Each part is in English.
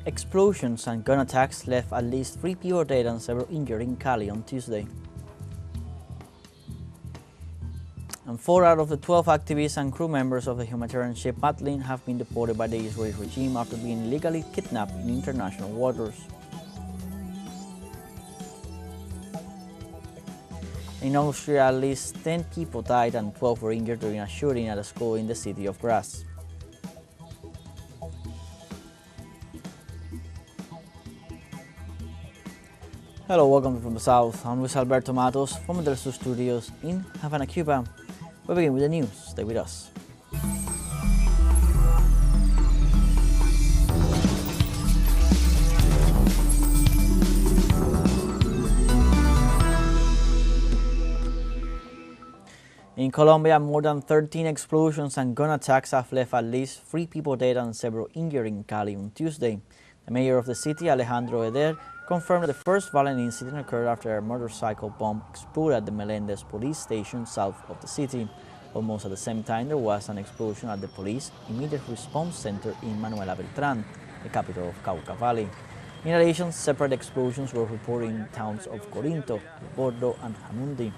Explosions and gun attacks left at least 3 people dead and several injured in Cali on Tuesday. And 4 out of the 12 activists and crew members of the humanitarian ship Madeline have been deported by the Israeli regime after being illegally kidnapped in international waters. In Austria, at least 10 people died and 12 were injured during a shooting at a school in the city of Graz. Hello, welcome from the South. I'm Luis Alberto Matos from the teleSUR studios in Havana, Cuba. We begin with the news. Stay with us. In Colombia, more than 13 explosions and gun attacks have left at least 3 people dead and several injured in Cali on Tuesday. The mayor of the city, Alejandro Eder, confirmed that the first violent incident occurred after a motorcycle bomb exploded at the Melendez police station south of the city. Almost at the same time, there was an explosion at the police immediate response center in Manuela Beltran, the capital of Cauca Valley. In addition, separate explosions were reported in towns of Corinto, Bordo, and Jamundi.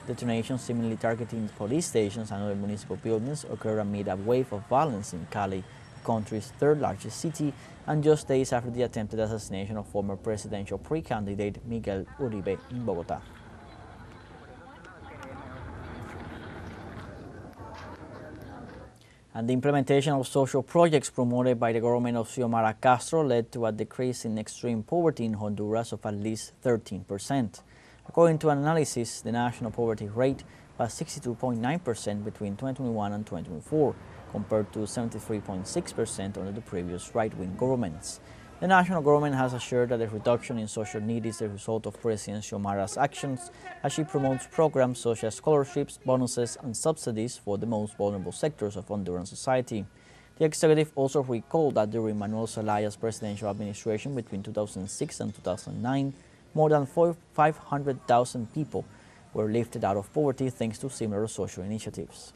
Detonations seemingly targeting police stations and other municipal buildings occurred amid a wave of violence in Cali, the country's third largest city, and just days after the attempted assassination of former presidential pre-candidate Miguel Uribe in Bogotá. And the implementation of social projects promoted by the government of Xiomara Castro led to a decrease in extreme poverty in Honduras of at least 13%. According to an analysis, the national poverty rate was 62.9% between 2021 and 2024, compared to 73.6% under the previous right-wing governments. The national government has assured that the reduction in social need is the result of President Xiomara's actions, as she promotes programs such as scholarships, bonuses, and subsidies for the most vulnerable sectors of Honduran society. The executive also recalled that during Manuel Zelaya's presidential administration between 2006 and 2009, more than 500,000 people were lifted out of poverty thanks to similar social initiatives.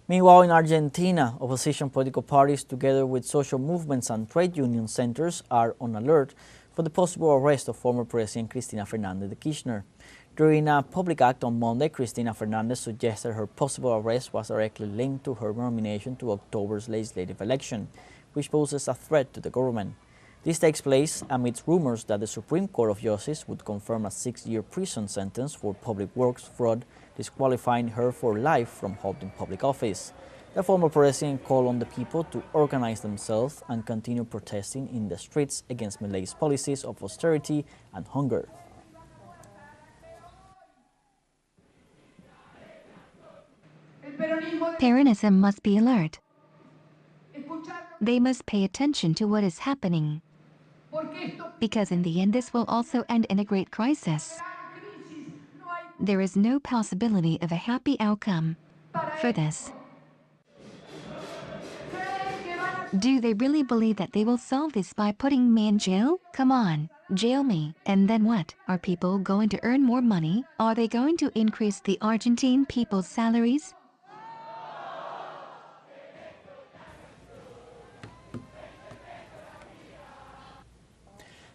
Meanwhile, in Argentina, opposition political parties, together with social movements and trade union centers, are on alert for the possible arrest of former President Cristina Fernández de Kirchner. During a public act on Monday, Cristina Fernández suggested her possible arrest was directly linked to her nomination to October's legislative election, which poses a threat to the government. This takes place amidst rumors that the Supreme Court of Justice would confirm a 6-year prison sentence for public works fraud, disqualifying her for life from holding public office. The former president called on the people to organize themselves and continue protesting in the streets against Milei's policies of austerity and hunger. Peronism must be alert. They must pay attention to what is happening, because in the end this will also end in a great crisis. There is no possibility of a happy outcome for this. Do they really believe that they will solve this by putting me in jail? Come on, jail me. And then what? Are people going to earn more money? Are they going to increase the Argentine people's salaries?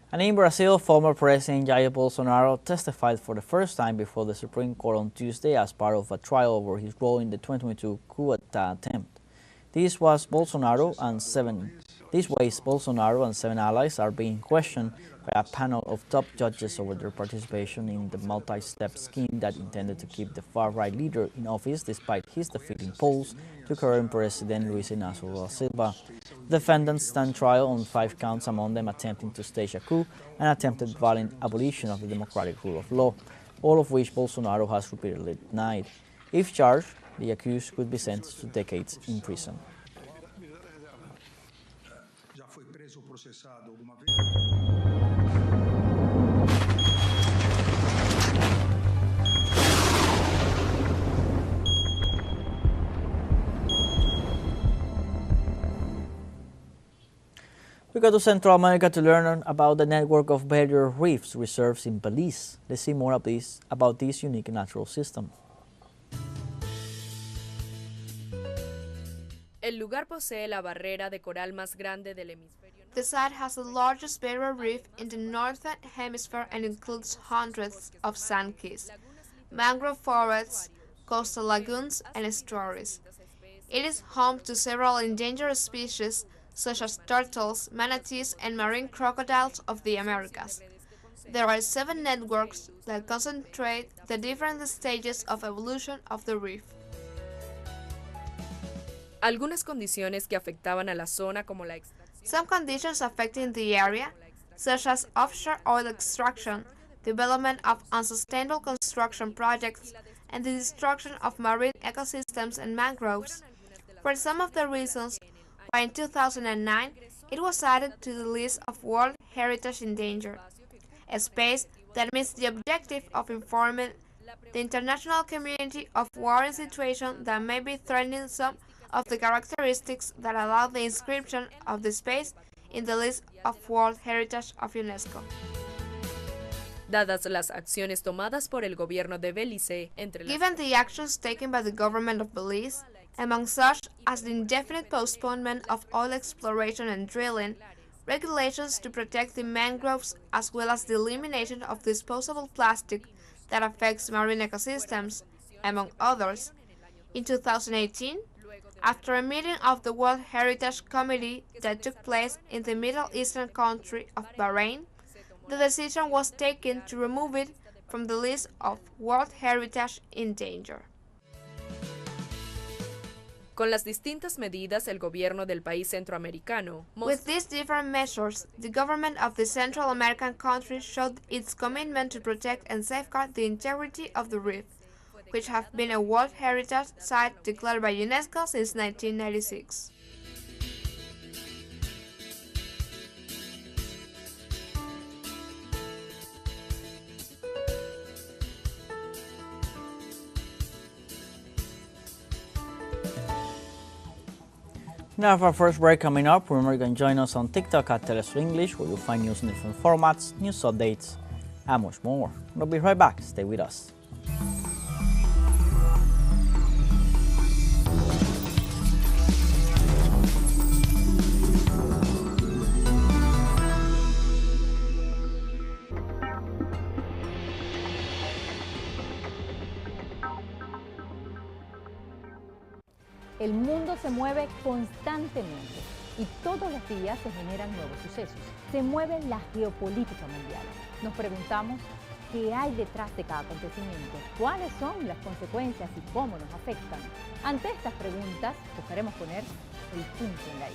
And in Brazil, former President Jair Bolsonaro testified for the first time before the Supreme Court on Tuesday as part of a trial over his role in the 2022 coup d'etat attempt. These ways, Bolsonaro and seven allies are being questioned by a panel of top judges over their participation in the multi-step scheme that intended to keep the far-right leader in office despite his defeat in polls to current President Luis Inácio Lula da Silva. Defendants stand trial on 5 counts, among them attempting to stage a coup and attempted violent abolition of the democratic rule of law, all of which Bolsonaro has repeatedly denied. If charged, the accused could be sentenced to decades in prison. We go to Central America to learn about the network of barrier reefs reserves in Belize. Let's see more about this unique natural system. El lugar posee la barrera de coral más grande del hemisferio norte. The site has the largest barrier reef in the northern hemisphere and includes hundreds of sand keys, mangrove forests, coastal lagoons, and estuaries. It is home to several endangered species such as turtles, manatees, and marine crocodiles of the Americas. There are 7 networks that concentrate the different stages of evolution of the reef. Algunas condiciones que afectaban a la zona como la extracción. Some conditions affecting the area, such as offshore oil extraction, development of unsustainable construction projects, and the destruction of marine ecosystems and mangroves, were some of the reasons why in 2009 it was added to the list of World Heritage Endangered, a space that meets the objective of informing the international community of warring situations that may be threatening some of the characteristics that allow the inscription of the space in the list of World Heritage of UNESCO. Dadas las acciones tomadas por el gobierno de Belice, Given the actions taken by the government of Belize, among such as the indefinite postponement of oil exploration and drilling, regulations to protect the mangroves, as well as the elimination of disposable plastic that affects marine ecosystems, among others. In 2018, after a meeting of the World Heritage Committee that took place in the Middle Eastern country of Bahrain, the decision was taken to remove it from the list of World Heritage in Danger. Con las distintas medidas, el gobierno del país centroamericano. With these different measures, the government of the Central American country showed its commitment to protect and safeguard the integrity of the reef, which have been a World Heritage Site declared by UNESCO since 1996. Now for our first break coming up, remember you can join us on TikTok at teleSUR English, where you'll find news in different formats, news updates, and much more. We'll be right back. Stay with us. El mundo se mueve constantemente y todos los días se generan nuevos sucesos. Se mueve la geopolítica mundial. Nos preguntamos qué hay detrás de cada acontecimiento, cuáles son las consecuencias y cómo nos afectan. Ante estas preguntas, buscaremos poner el punto en la i.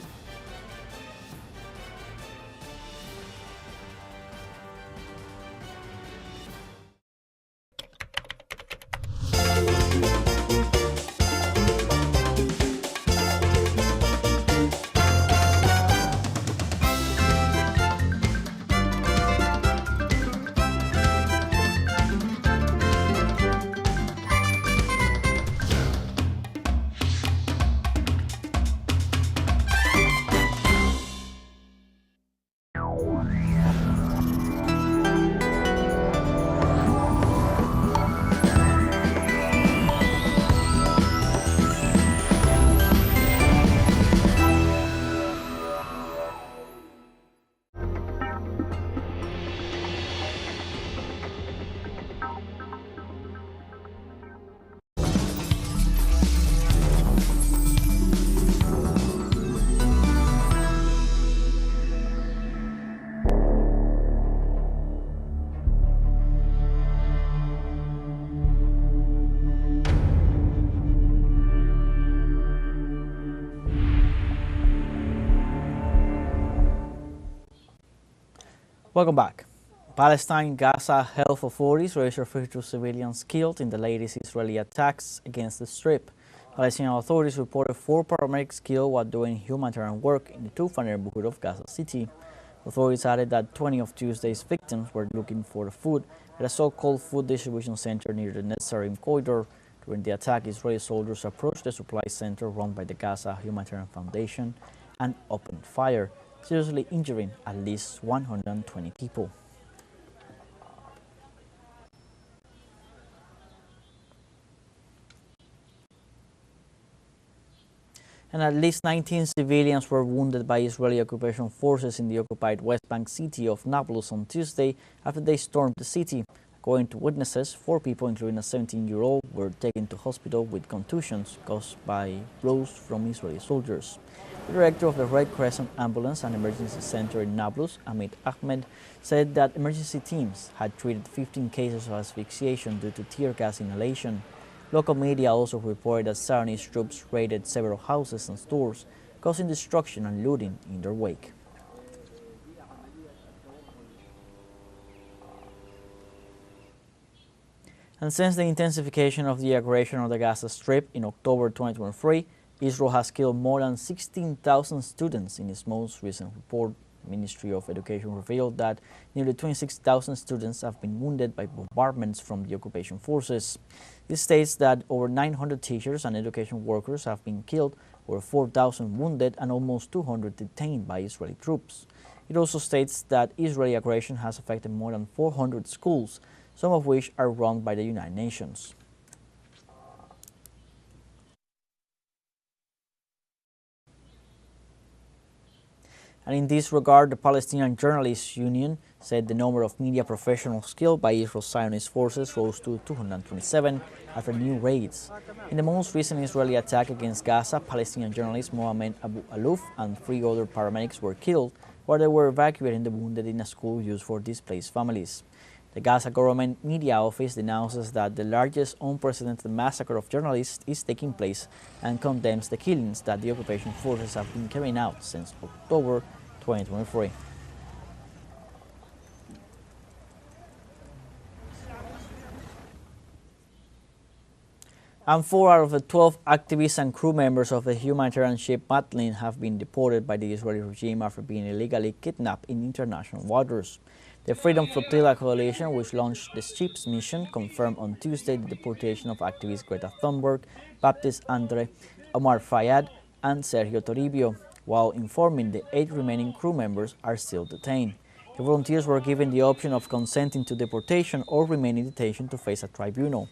Welcome back. Palestine Gaza health authorities registered 52 civilians killed in the latest Israeli attacks against the Strip. Palestinian authorities reported 4 paramedics killed while doing humanitarian work in the Tufa neighborhood of Gaza City. Authorities added that 20 of Tuesday's victims were looking for food at a so-called food distribution center near the Netzarim corridor. During the attack, Israeli soldiers approached the supply center run by the Gaza Humanitarian Foundation and opened fire, seriously injuring at least 120 people. And at least 19 civilians were wounded by Israeli occupation forces in the occupied West Bank city of Nablus on Tuesday after they stormed the city. According to witnesses, 4 people, including a 17-year-old, were taken to hospital with contusions caused by blows from Israeli soldiers. The director of the Red Crescent Ambulance and Emergency Center in Nablus, Amit Ahmed, said that emergency teams had treated 15 cases of asphyxiation due to tear gas inhalation. Local media also reported that Saranese troops raided several houses and stores, causing destruction and looting in their wake. And since the intensification of the aggression on the Gaza Strip in October 2023, Israel has killed more than 16,000 students. In its most recent report, the Ministry of Education revealed that nearly 26,000 students have been wounded by bombardments from the occupation forces. It states that over 900 teachers and education workers have been killed, over 4,000 wounded, and almost 200 detained by Israeli troops. It also states that Israeli aggression has affected more than 400 schools, some of which are run by the United Nations. And in this regard, the Palestinian Journalists Union said the number of media professionals killed by Israel's Zionist forces rose to 227 after new raids. In the most recent Israeli attack against Gaza, Palestinian journalist Mohamed Abu Alouf and 3 other paramedics were killed while they were evacuating the wounded in a school used for displaced families. The Gaza government media office denounces that the largest unprecedented massacre of journalists is taking place and condemns the killings that the occupation forces have been carrying out since October 2023. And 4 out of the 12 activists and crew members of the humanitarian ship Matlin have been deported by the Israeli regime after being illegally kidnapped in international waters. The Freedom Flotilla Coalition, which launched the ship's mission, confirmed on Tuesday the deportation of activists Greta Thunberg, Baptiste Andre, Omar Fayyad, and Sergio Toribio, while informing the 8 remaining crew members are still detained. The volunteers were given the option of consenting to deportation or remain in detention to face a tribunal.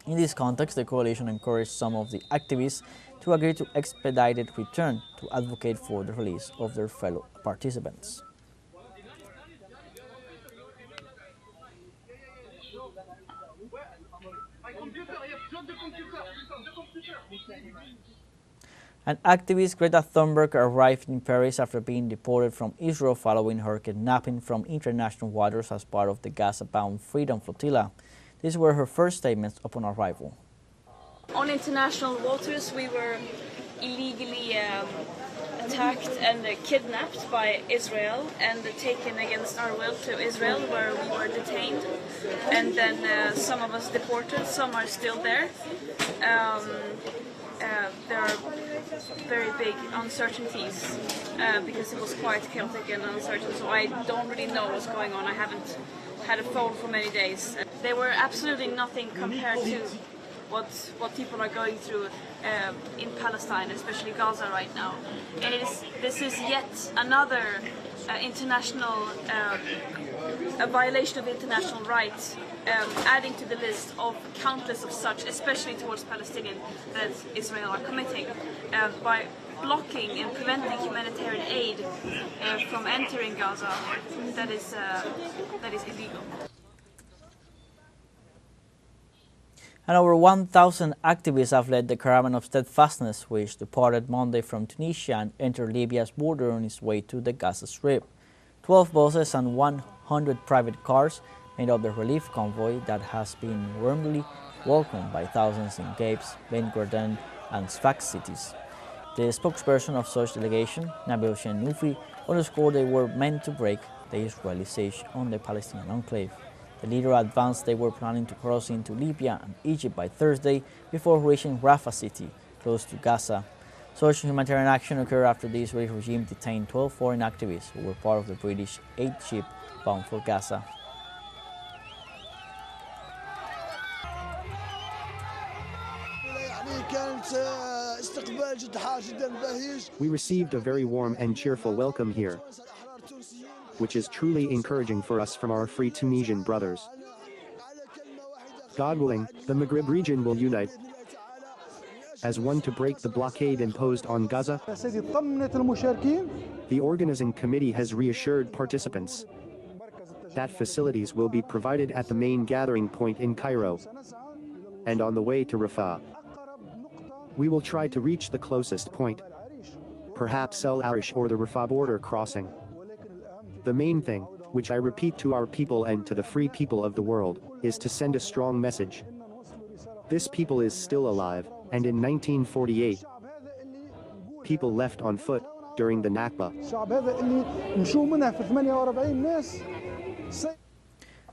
In this context, the coalition encouraged some of the activists to agree to expedited return to advocate for the release of their fellow participants. An activist, Greta Thunberg, arrived in Paris after being deported from Israel following her kidnapping from international waters as part of the Gaza-bound Freedom Flotilla. These were her first statements upon arrival. On international waters, we were illegally attacked and kidnapped by Israel and taken against our will to Israel, where we were detained. And then some of us deported, some are still there. There are very big uncertainties because it was quite chaotic and uncertain, so I don't really know what's going on. I haven't had a phone for many days. They were absolutely nothing compared to what people are going through in Palestine, especially Gaza right now. And this is yet another international a violation of international rights, adding to the list of countless of such, especially towards Palestinians, that Israel are committing by blocking and preventing humanitarian aid from entering Gaza. That is illegal. And over 1,000 activists have led the Caravan of Steadfastness, which departed Monday from Tunisia and entered Libya's border on its way to the Gaza Strip. 12 buses and 100 private cars made up the relief convoy that has been warmly welcomed by thousands in Gabes, Ben Gurion, and Sfax cities. The spokesperson of such delegation, Nabil Shenoufi, underscored they were meant to break the Israeli siege on the Palestinian enclave. The leader advanced they were planning to cross into Libya and Egypt by Thursday before reaching Rafah city, close to Gaza. Such humanitarian action occurred after the Israeli regime detained 12 foreign activists who were part of the British aid ship bound for Gaza. We received a very warm and cheerful welcome here, which is truly encouraging for us from our free Tunisian brothers. God willing, the Maghreb region will unite, as one to break the blockade imposed on Gaza. The organizing committee has reassured participants that facilities will be provided at the main gathering point in Cairo and on the way to Rafah. We will try to reach the closest point, perhaps El Arish or the Rafah border crossing. The main thing, which I repeat to our people and to the free people of the world, is to send a strong message. This people is still alive, and in 1948, people left on foot during the Nakba.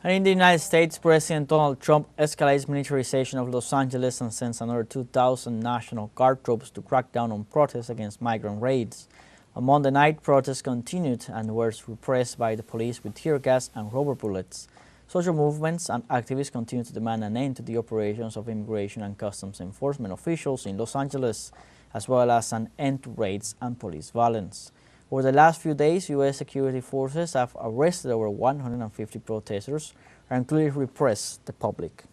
And in the United States, President Donald Trump escalates militarization of Los Angeles and sends another 2,000 National Guard troops to crack down on protests against migrant raids. On Monday night, protests continued and were repressed by the police with tear gas and rubber bullets. Social movements and activists continue to demand an end to the operations of immigration and customs enforcement officials in Los Angeles, as well as an end to raids and police violence. Over the last few days, U.S. security forces have arrested over 150 protesters and clearly repressed the public.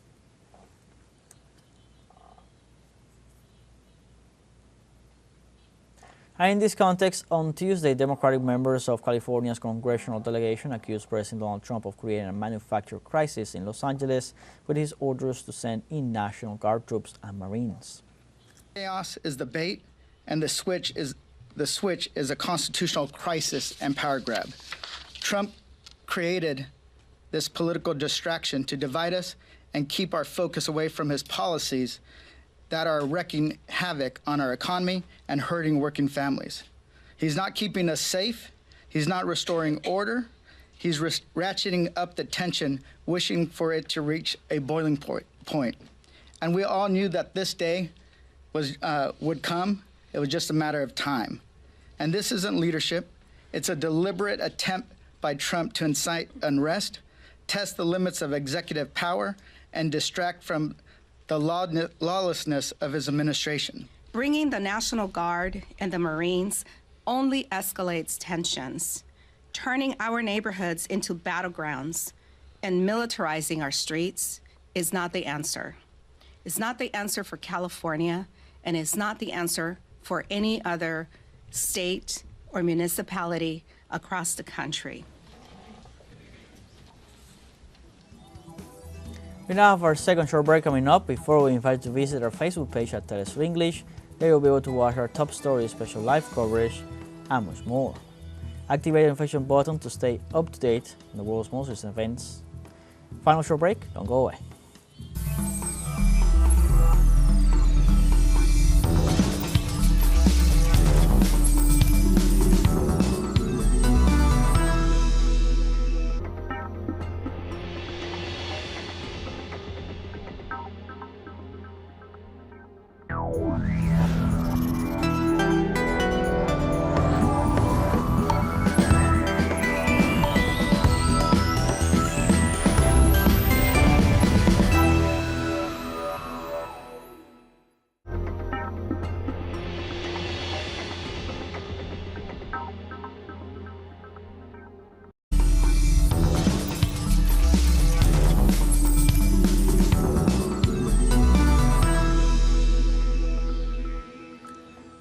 And in this context, on Tuesday, Democratic members of California's congressional delegation accused President Donald Trump of creating a manufactured crisis in Los Angeles with his orders to send in National Guard troops and Marines. Chaos is the bait, and the switch is a constitutional crisis and power grab. Trump created this political distraction to divide us and keep our focus away from his policies that are wreaking havoc on our economy and hurting working families. He's not keeping us safe. He's not restoring order. He's ratcheting up the tension, wishing for it to reach a boiling point. And we all knew that this day would come. It was just a matter of time. And this isn't leadership. It's a deliberate attempt by Trump to incite unrest, test the limits of executive power, and distract from the lawlessness of his administration. Bringing the National Guard and the Marines only escalates tensions. Turning our neighborhoods into battlegrounds and militarizing our streets is not the answer. It's not the answer for California, and it's not the answer for any other state or municipality across the country. We now have our second short break coming up. Before we invite you to visit our Facebook page at teleSUR English, there you'll be able to watch our top stories, special live coverage, and much more. Activate the notification button to stay up to date on the world's most recent events. Final short break, don't go away.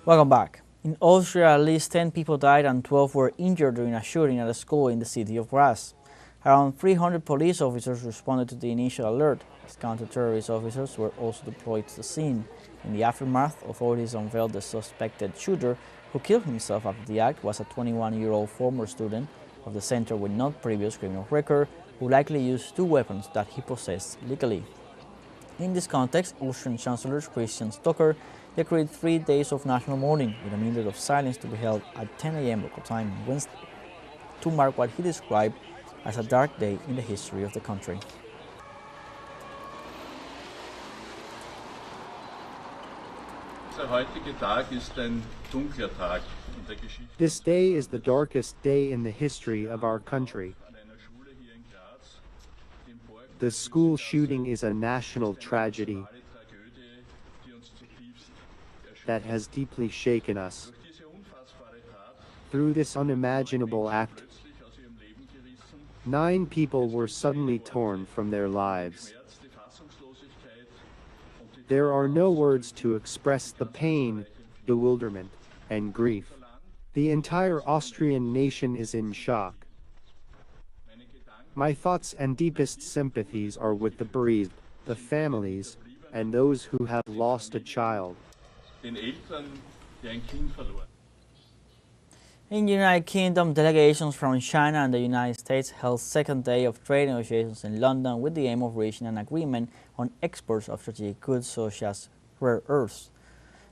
Welcome back. In Austria, at least 10 people died and 12 were injured during a shooting at a school in the city of Graz. Around 300 police officers responded to the initial alert, as counter-terrorist officers were also deployed to the scene. In the aftermath, authorities unveiled the suspected shooter, who killed himself after the act, was a 21-year-old former student of the center with no previous criminal record, who likely used two weapons that he possessed legally. In this context, Austrian Chancellor Christian Stocker decreed 3 days of national mourning with a minute of silence to be held at 10 a.m. local time on Wednesday to mark what he described as a dark day in the history of the country. This day is the darkest day in the history of our country. The school shooting is a national tragedy that has deeply shaken us. Through this unimaginable act, 9 people were suddenly torn from their lives. There are no words to express the pain, bewilderment, and grief. The entire Austrian nation is in shock. My thoughts and deepest sympathies are with the bereaved, the families, and those who have lost a child. In the United Kingdom, delegations from China and the United States held second day of trade negotiations in London with the aim of reaching an agreement on exports of strategic goods such as rare earths.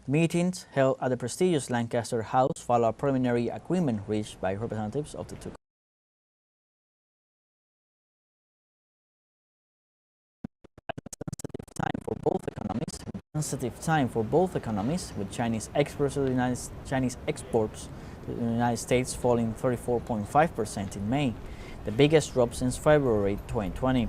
Meetings held at the prestigious Lancaster House follow a preliminary agreement reached by representatives of the two sensitive time for both economies, with Chinese exports to the United States falling 34.5% in May, the biggest drop since February 2020.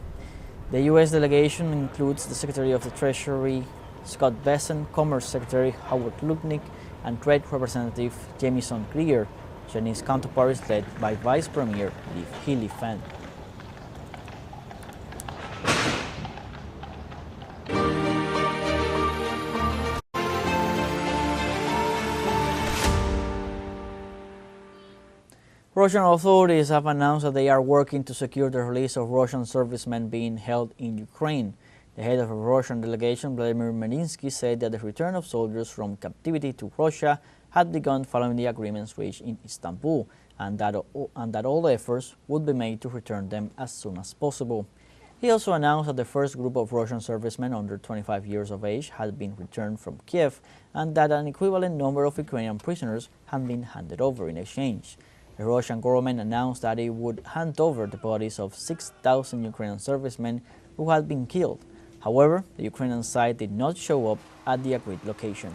The U.S. delegation includes the Secretary of the Treasury, Scott Bessent, Commerce Secretary Howard Lutnick, and Trade Representative Jamieson Greer. Chinese counterpart is led by Vice Premier Li Fan. Russian authorities have announced that they are working to secure the release of Russian servicemen being held in Ukraine. The head of a Russian delegation, Vladimir Medinsky, said that the return of soldiers from captivity to Russia had begun following the agreements reached in Istanbul, and that all efforts would be made to return them as soon as possible. He also announced that the first group of Russian servicemen under 25 years of age had been returned from Kiev, and that an equivalent number of Ukrainian prisoners had been handed over in exchange. The Russian government announced that it would hand over the bodies of 6,000 Ukrainian servicemen who had been killed. However, the Ukrainian side did not show up at the agreed location.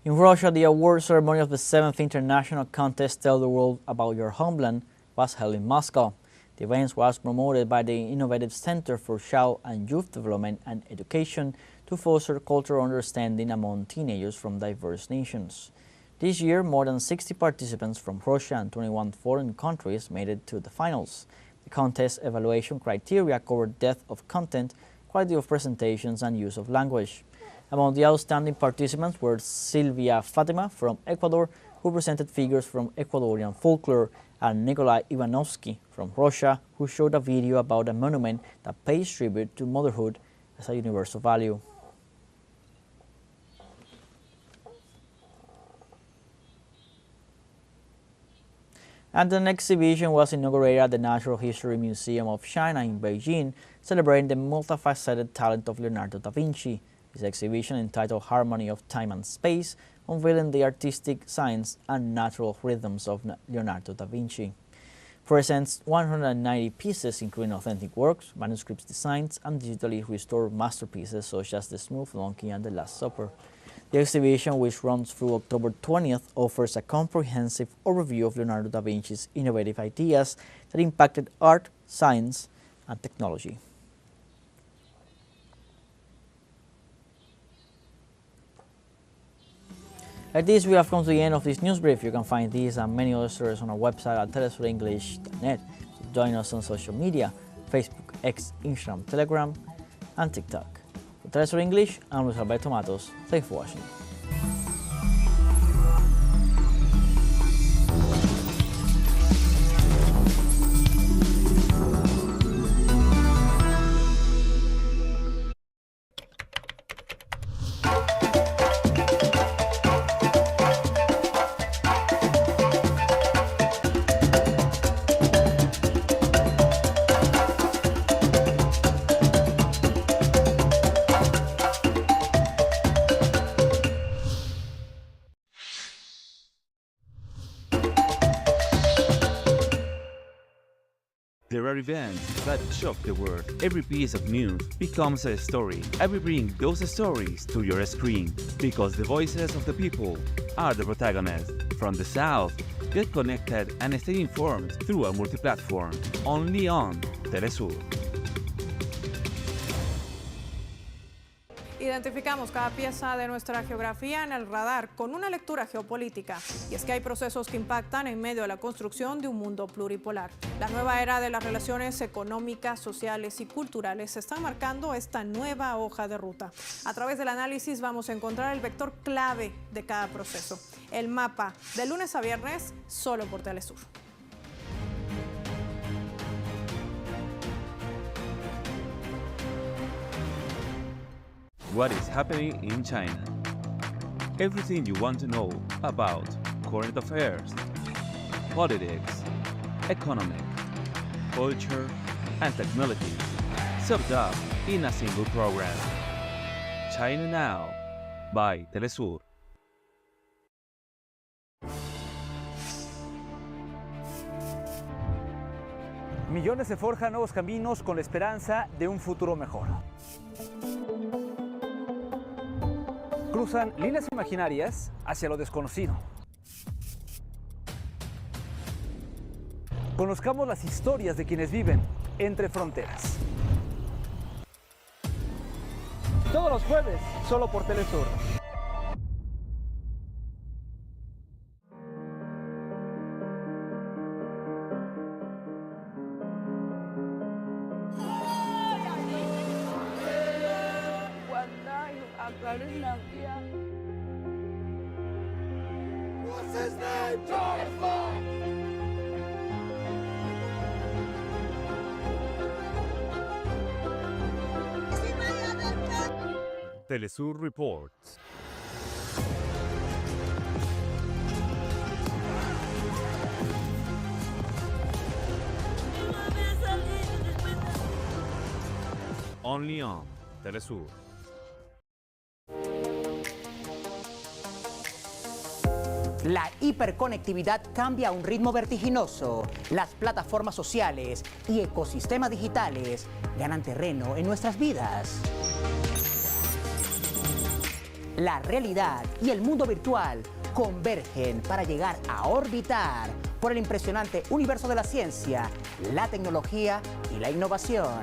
In Russia, the award ceremony of the 7th International Contest Tell the World About Your Homeland was held in Moscow. The event was promoted by the Innovative Center for Child and Youth Development and Education to foster cultural understanding among teenagers from diverse nations. This year, more than 60 participants from Russia and 21 foreign countries made it to the finals. The contest evaluation criteria covered depth of content, quality of presentations, and use of language. Among the outstanding participants were Silvia Fatima from Ecuador, who presented figures from Ecuadorian folklore, and Nikolai Ivanovsky from Russia, who showed a video about a monument that pays tribute to motherhood as a universal value. And an exhibition was inaugurated at the Natural History Museum of China in Beijing, celebrating the multifaceted talent of Leonardo da Vinci. This exhibition, entitled Harmony of Time and Space, unveiling the artistic science and natural rhythms of Leonardo da Vinci, presents 190 pieces, including authentic works, manuscripts, designs, and digitally restored masterpieces such as The Smooth Monkey and The Last Supper. The exhibition, which runs through October 20th, offers a comprehensive overview of Leonardo da Vinci's innovative ideas that impacted art, science, and technology. Like this, we have come to the end of this news brief. You can find these and many other stories on our website at telesurenglish.net. So join us on social media: Facebook, X, Instagram, Telegram, and TikTok. For Telesur English, I'm Luis Alberto Matos. Thanks for watching. There are events that shock the world. Every piece of news becomes a story, and we bring those stories to your screen, because the voices of the people are the protagonists. From the South, get connected and stay informed through a multi-platform, only on TeleSUR. Identificamos cada pieza de nuestra geografía en el radar con una lectura geopolítica. Y es que hay procesos que impactan en medio de la construcción de un mundo pluripolar. La nueva era de las relaciones económicas, sociales y culturales está marcando esta nueva hoja de ruta. A través del análisis vamos a encontrar el vector clave de cada proceso. El mapa de lunes a viernes solo por TeleSUR. What is happening in China? Everything you want to know about current affairs, politics, economic, culture, and technology, summed up in a single program. China Now by TeleSUR. Millones se forjan nuevos caminos con la esperanza de un futuro mejor. Cruzan líneas imaginarias hacia lo desconocido. Conozcamos las historias de quienes viven entre fronteras. Todos los jueves, solo por TeleSUR. TeleSUR reports. Only on TeleSUR. La hiperconectividad cambia a un ritmo vertiginoso. Las plataformas sociales y ecosistemas digitales ganan terreno en nuestras vidas. La realidad y el mundo virtual convergen para llegar a orbitar por el impresionante universo de la ciencia, la tecnología y la innovación.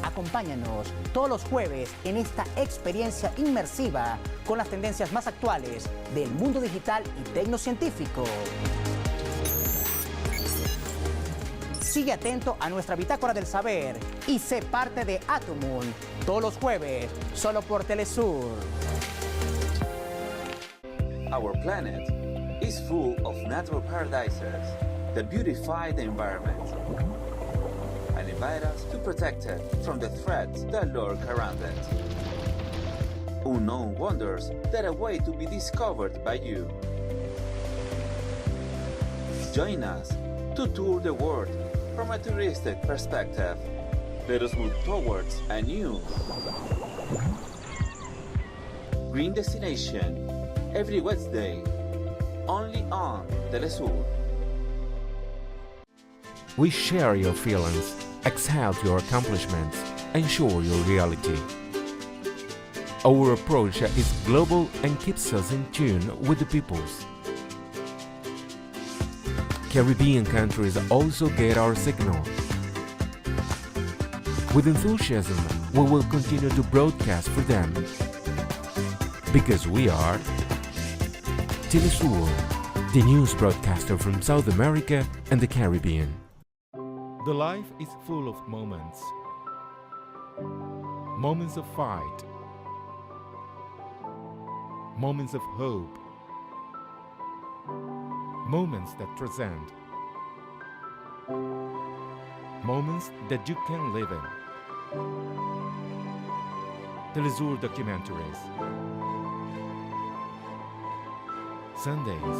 Acompáñanos todos los jueves en esta experiencia inmersiva con las tendencias más actuales del mundo digital y tecnocientífico. Sigue atento a nuestra bitácora del saber y sé parte de Atomun todos los jueves, solo por TeleSUR. Our planet is full of natural paradises that beautify the environment and invite us to protect it from the threats that lurk around it. Unknown wonders that await to be discovered by you. Join us to tour the world from a touristic perspective. Let us move towards a new green destination every Wednesday, only on TeleSUR. We share your feelings, exalt your accomplishments, and show your reality. Our approach is global and keeps us in tune with the peoples. Caribbean countries also get our signal. With enthusiasm, we will continue to broadcast for them. Because we are TeleSUR, the news broadcaster from South America and the Caribbean. The life is full of moments. Moments of fight. Moments of hope. Moments that transcend. Moments that you can live in. TeleSUR documentaries. Sundays.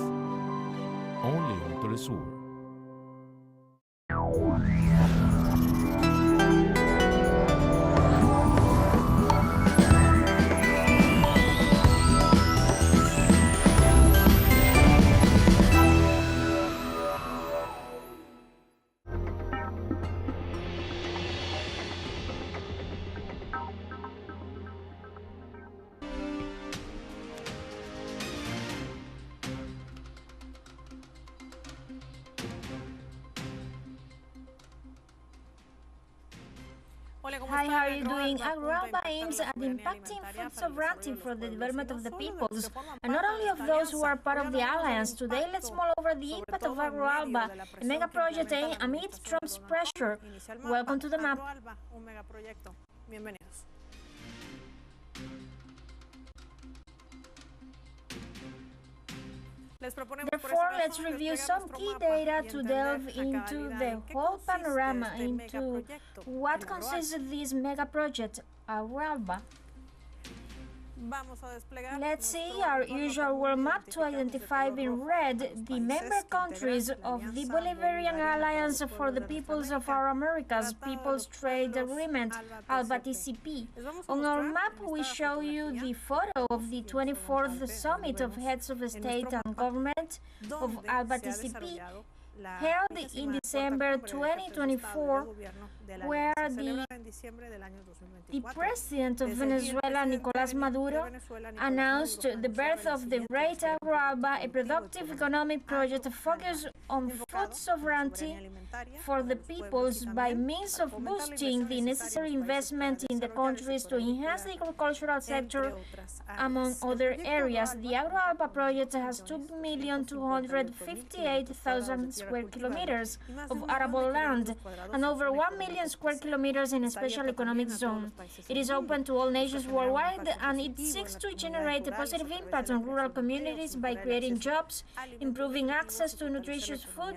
Only on TeleSUR. Hi, how are you doing? AgroAlba aims at impacting food sovereignty for the development of the peoples, and not only of those who are part of the alliance. Today, let's mull over the impact of AgroAlba, a mega project aimed amid Trump's pressure. Welcome to the map. Therefore, let's review some key data to delve into the whole panorama, into what consists of this mega project, AgroAlba. Let's see our usual world map to identify in red the member countries of the Bolivarian Alliance for the Peoples of our Americas People's Trade Agreement, ALBA-TCP. On our map, we show you the photo of the 24th Summit of Heads of State and Government of ALBA-TCP, held in December 2024, where the president of Venezuela, Nicolás Maduro, announced the birth of the Great AgroAlba, a productive economic project focused on food sovereignty for the peoples by means of boosting the necessary investment in the countries to enhance the agricultural sector, among other areas. The AgroAlba project has 2,258,000 square kilometers of arable land and over 1 million square kilometers in a special economic zone. It is open to all nations worldwide, and it seeks to generate a positive impact on rural communities by creating jobs, improving access to nutritious food,